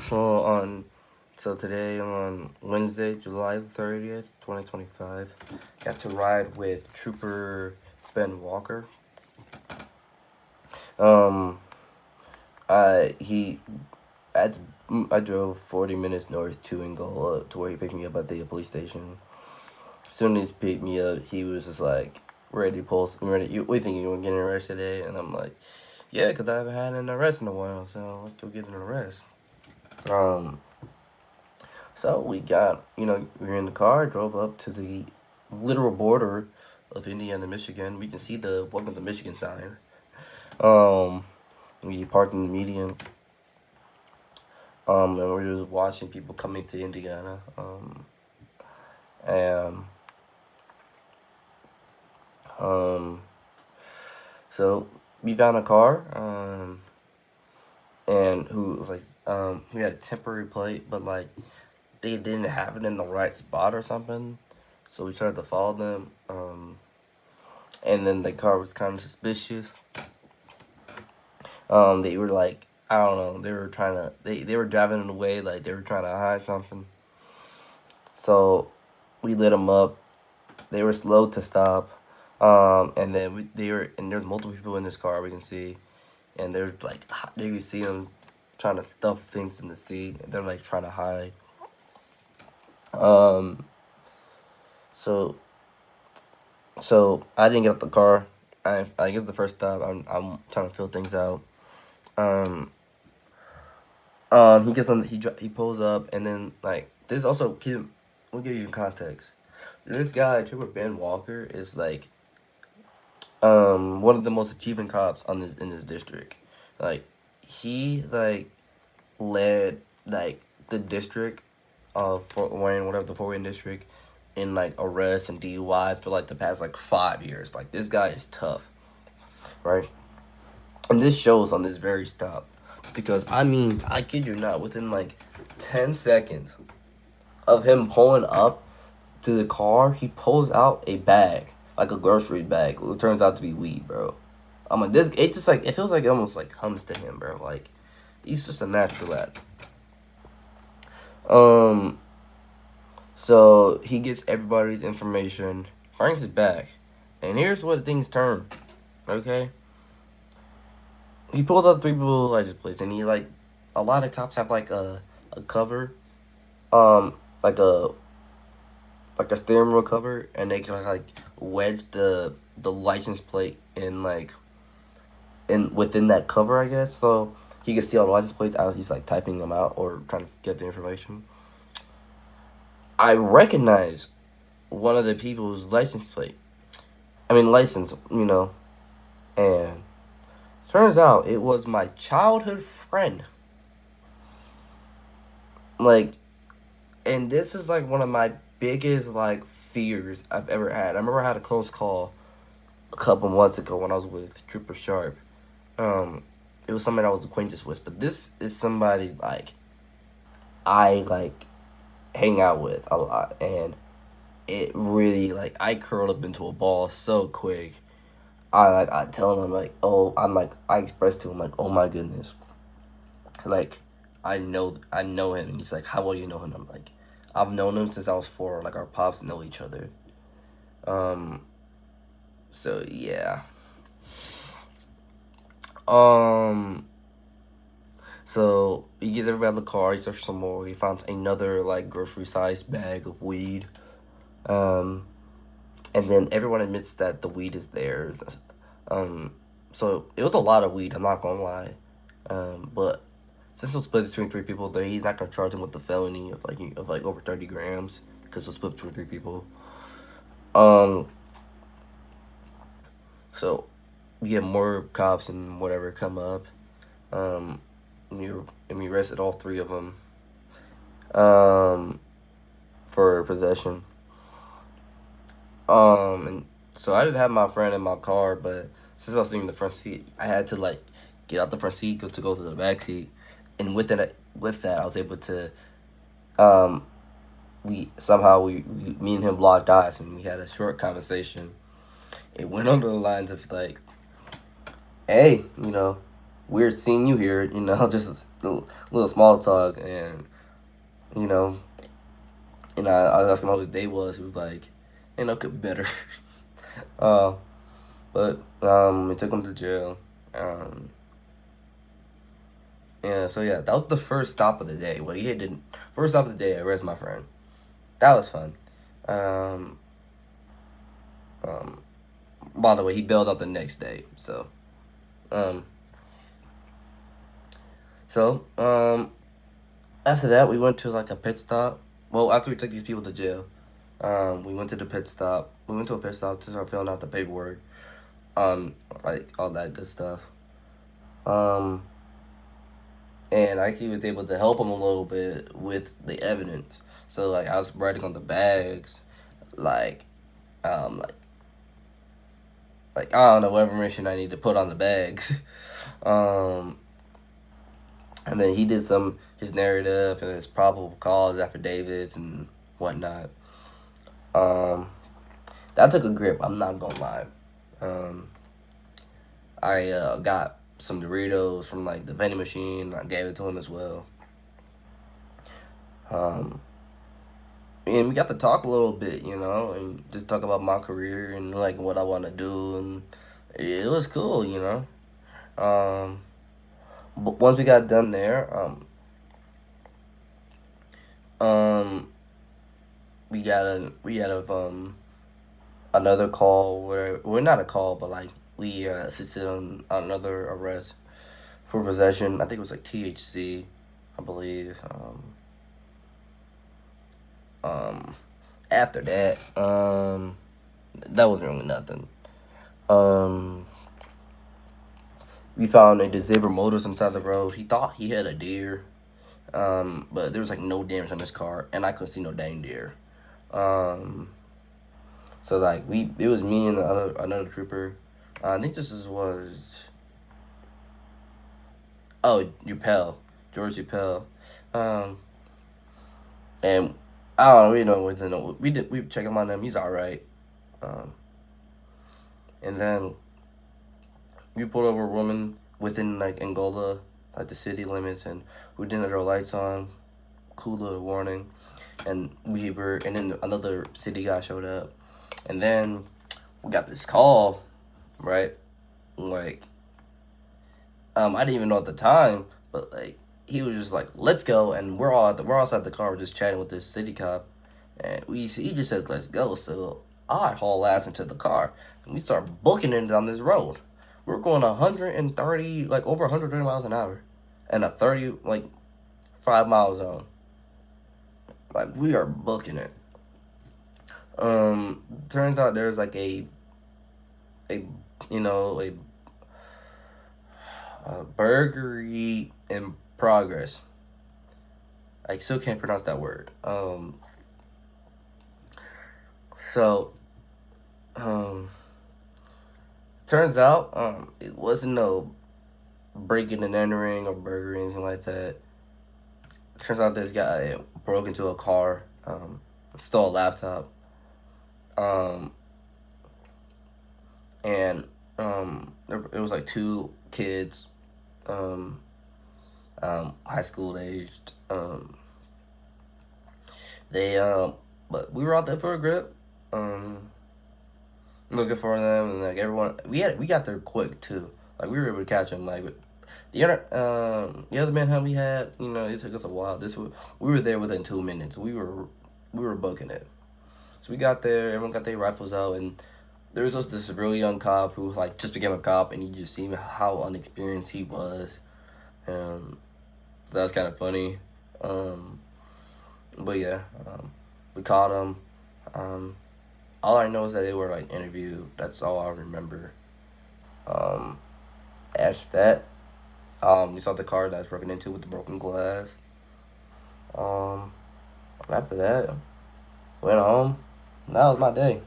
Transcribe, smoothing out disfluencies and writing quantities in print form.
So on so today on Wednesday, July 30th, 2025, got to ride with Trooper Ben Walker. Um I he I, I drove 40 minutes north to Angola to where he picked me up at the police station. As soon as he picked me up, he was just like, ready to post, ready. We think you were getting arrested today? And I'm like, yeah, because I haven't had an arrest in a while, so let's go get an arrest. Um, so we were in the car, drove up to the literal border of Indiana, Michigan. We can see the Welcome to Michigan sign. Um, we parked in the median. And we were just watching people coming to Indiana. And um, so we found a car. And who was like, who had a temporary plate, but like they didn't have it in the right spot or something. So we tried to follow them. And then the car was kind of suspicious. They were like, I don't know, they were trying to, they were driving in a way like they were trying to hide something. So we lit them up. They were slow to stop. And then there's multiple people in this car we can see, and there's like you can see them trying to stuff things in the seat. They're like trying to hide. Um, so so I didn't get out the car. I guess the first stop. I'm trying to fill things out. Um, he gets on. He pulls up, and then like there's also we'll give you context. This guy, Trooper Ben Walker, is like one of the most achieving cops on this in this district. Like he like led like the district of Fort Wayne, whatever the Fort Wayne district, in like arrests and DUIs for like the past like 5 years. Like this guy is tough, right? And this shows on this very stop, because I mean, I kid you not, within like 10 seconds of him pulling up to the car, he pulls out a bag, like a grocery bag. It turns out to be weed, bro. I'm like, this. It just like it feels like it almost like comes to him, bro. Like he's just a natural at. Um, so he gets everybody's information, brings it back, and here's what things turn. Okay, he pulls out three people license plates, and he like a lot of cops have like a cover, like a steering wheel cover, and they can like wedge the license plate in like in within that cover, I guess. So he can see all the license plates as he's like typing them out or trying to get the information. I recognize one of the people's license plate. I mean license, and turns out it was my childhood friend. Like, and this is like one of my biggest like fears I've ever had. I remember I had a close call a couple months ago when I was with Trooper Sharp. It was somebody I was acquainted with, but this is somebody like I like hang out with a lot, and it really like I curled up into a ball so quick. I tell him like, oh, I expressed to him like, oh my goodness, like I know him, and he's like, how well you know him? I'm like, I've known him since I was 4. Like our pops know each other. Um, so yeah. Um, so he gets everybody out of the car. He searches some more. He finds another like grocery sized bag of weed. Um, and then everyone admits that the weed is theirs. Um, so it was a lot of weed. I'm not gonna lie. But since it was split between three people, there he's not gonna charge him with the felony of like over 30 grams because it was split between three people. Um, so we get more cops and whatever come up. Um, and we arrested all three of them. For possession. And so I didn't have my friend in my car, but since I was sitting in the front seat, I had to like get out the front seat to go to the back seat, and with that, I was able to um me and him locked eyes, and we had a short conversation. It went under the lines of like, hey, weird seeing you here, just little small talk, and you know, and I was asking him how his day was. He was like, could be better. uh, but we took him to jail. Um, yeah, so yeah, that was the first stop of the day. Well, he did first stop of the day. I arrested my friend. That was fun. Um, um, by the way, he bailed out the next day. Um, so after that, we went to like a pit stop. Well, after we took these people to jail, we went to the pit stop. We went to a pit stop to start filling out the paperwork, like all that good stuff. Um, and I actually was able to help him a little bit with the evidence. So like I was writing on the bags, like, um, like, like I don't know what information I need to put on the bags. um, and then he did his narrative and his probable cause affidavits and whatnot. Um, that took a grip. I'm not gonna lie. Um, I got some Doritos from like the vending machine. I gave it to him as well. Um, and we got to talk a little bit, and just talk about my career and like what I want to do, and it was cool, Um, but once we got done there, um, we got another call where we're not a call, but like we assisted on another arrest for possession. I think it was like THC, I believe. Um, After that, that wasn't really nothing. Um, we found a disabled motorist inside the road. He thought he had a deer, but there was like no damage on his car, and I couldn't see no dang deer. Um, so like it was me and another trooper. I think was Upel, George Upel. Um, and I don't know, we know within we check him on him. He's all right. Um, and then we pulled over a woman within like Angola, like the city limits, and we didn't have our lights on. Cool little warning, and then another city guy showed up, and then we got this call, right? Like, I didn't even know at the time, but like he was just like, "Let's go," and we're outside the car, we're just chatting with this city cop, and he just says, "Let's go." So I haul ass into the car, and we start booking it down this road. We're going 130, like over 130 miles an hour, and a 30 like 5 mile zone. Like we are booking it. Turns out there's like a you know a burgery in progress. I still can't pronounce that word. So turns out it wasn't no breaking and entering or burglary or anything like that. Turns out this guy broke into a car, stole a laptop, and it was like two kids, high school aged. But we were out there for a grip, looking for them, and like everyone, we got there quick too. Like we were able to catch them. Like the other manhunt we had, it took us a while. We were there within 2 minutes. We were booking it. So we got there. Everyone got their rifles out, and there was just this really young cop who like just became a cop, and you just seen how unexperienced he was. So that was kind of funny. But yeah, we caught him. All I know is that they were like interviewed. That's all I remember. After that, we saw the car that was broken into with the broken glass. After that, went home. That was my day.